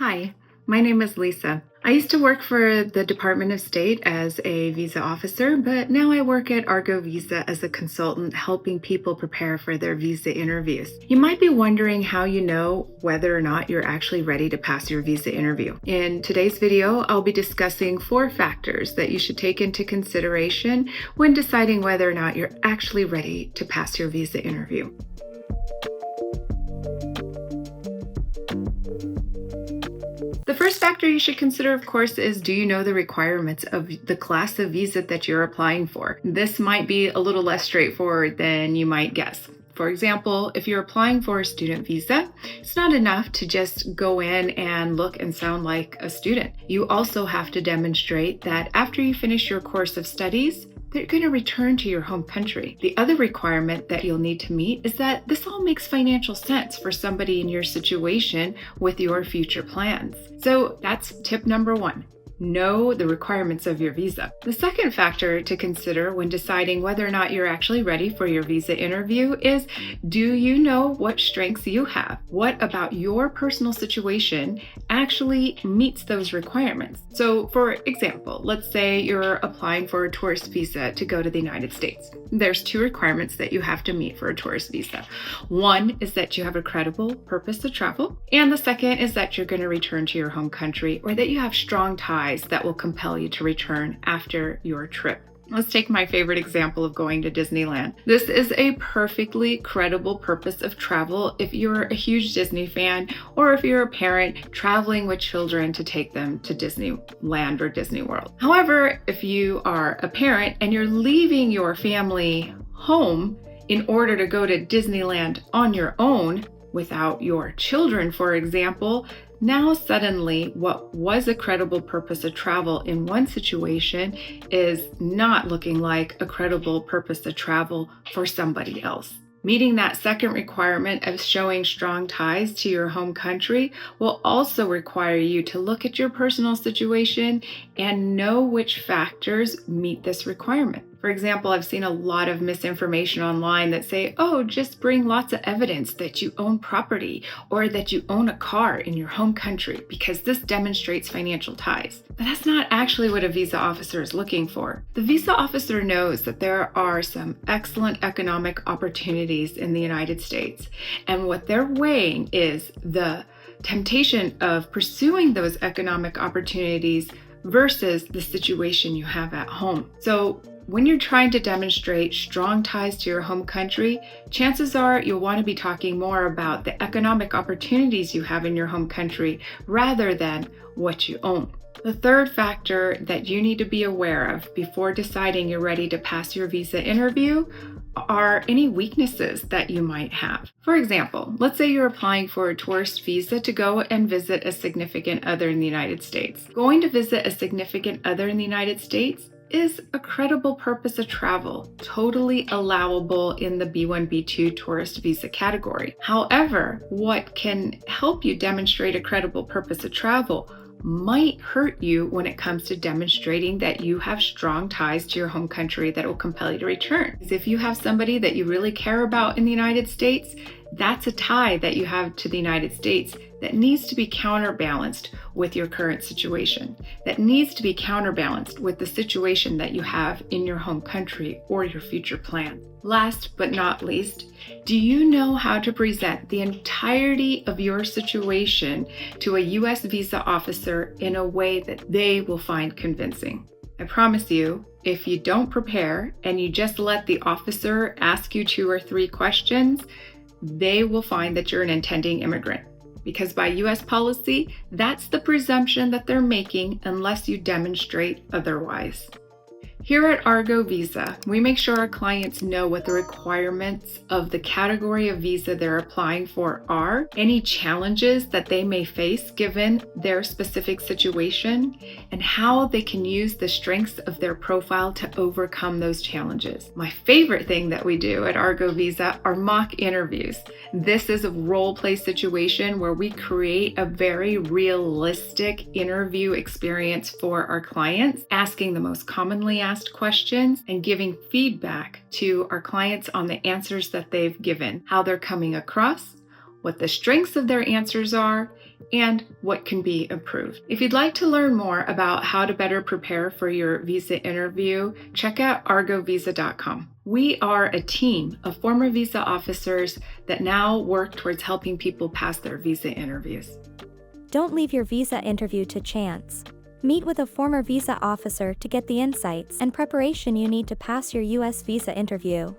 Hi, my name is Lisa. I used to work for the Department of State as a visa officer, but now I work at Argo Visa as a consultant helping people prepare for their visa interviews. You might be wondering how you know whether or not you're actually ready to pass your visa interview. In today's video, I'll be discussing 4 factors that you should take into consideration when deciding whether or not you're actually ready to pass your visa interview. The first factor you should consider, of course, is do you know the requirements of the class of visa that you're applying for? This might be a little less straightforward than you might guess. For example, if you're applying for a student visa, it's not enough to just go in and look and sound like a student. You also have to demonstrate that after you finish your course of studies, they're going to return to your home country. The other requirement that you'll need to meet is that this all makes financial sense for somebody in your situation with your future plans. So that's tip number 1. Know the requirements of your visa. The second factor to consider when deciding whether or not you're actually ready for your visa interview is, do you know what strengths you have? What about your personal situation actually meets those requirements? So for example, let's say you're applying for a tourist visa to go to the United States. There's 2 requirements that you have to meet for a tourist visa. One is that you have a credible purpose to travel, and the second is that you're going to return to your home country or that you have strong ties that will compel you to return after your trip. Let's take my favorite example of going to Disneyland. This is a perfectly credible purpose of travel if you're a huge Disney fan or if you're a parent traveling with children to take them to Disneyland or Disney World. However, if you are a parent and you're leaving your family home in order to go to Disneyland on your own without your children, for example, now suddenly what was a credible purpose of travel in one situation is not looking like a credible purpose of travel for somebody else. Meeting that second requirement of showing strong ties to your home country will also require you to look at your personal situation and know which factors meet this requirement. For example, I've seen a lot of misinformation online that say, oh, just bring lots of evidence that you own property or that you own a car in your home country because this demonstrates financial ties. But that's not actually what a visa officer is looking for. The visa officer knows that there are some excellent economic opportunities in the United States, and what they're weighing is the temptation of pursuing those economic opportunities versus the situation you have at home. So when you're trying to demonstrate strong ties to your home country, chances are you'll want to be talking more about the economic opportunities you have in your home country rather than what you own. The third factor that you need to be aware of before deciding you're ready to pass your visa interview are any weaknesses that you might have. For example, let's say you're applying for a tourist visa to go and visit a significant other in the United States. Going to visit a significant other in the United States is a credible purpose of travel, totally allowable in the B1, B2 tourist visa category. However, what can help you demonstrate a credible purpose of travel might hurt you when it comes to demonstrating that you have strong ties to your home country that will compel you to return. If you have somebody that you really care about in the United States, that's a tie that you have to the United States that needs to be counterbalanced with your current situation, that needs to be counterbalanced with the situation that you have in your home country or your future plan. Last but not least, do you know how to present the entirety of your situation to a U.S. visa officer in a way that they will find convincing? I promise you, if you don't prepare and you just let the officer ask you 2 or 3 questions, they will find that you're an intending immigrant. Because by U.S. policy, that's the presumption that they're making unless you demonstrate otherwise. Here at Argo Visa, we make sure our clients know what the requirements of the category of visa they're applying for are, any challenges that they may face given their specific situation, and how they can use the strengths of their profile to overcome those challenges. My favorite thing that we do at Argo Visa are mock interviews. This is a role play situation where we create a very realistic interview experience for our clients, asking the most commonly asked questions and giving feedback to our clients on the answers that they've given, how they're coming across, what the strengths of their answers are, and what can be improved. If you'd like to learn more about how to better prepare for your visa interview, check out argovisa.com. We are a team of former visa officers that now work towards helping people pass their visa interviews. Don't leave your visa interview to chance. Meet with a former visa officer to get the insights and preparation you need to pass your U.S. visa interview.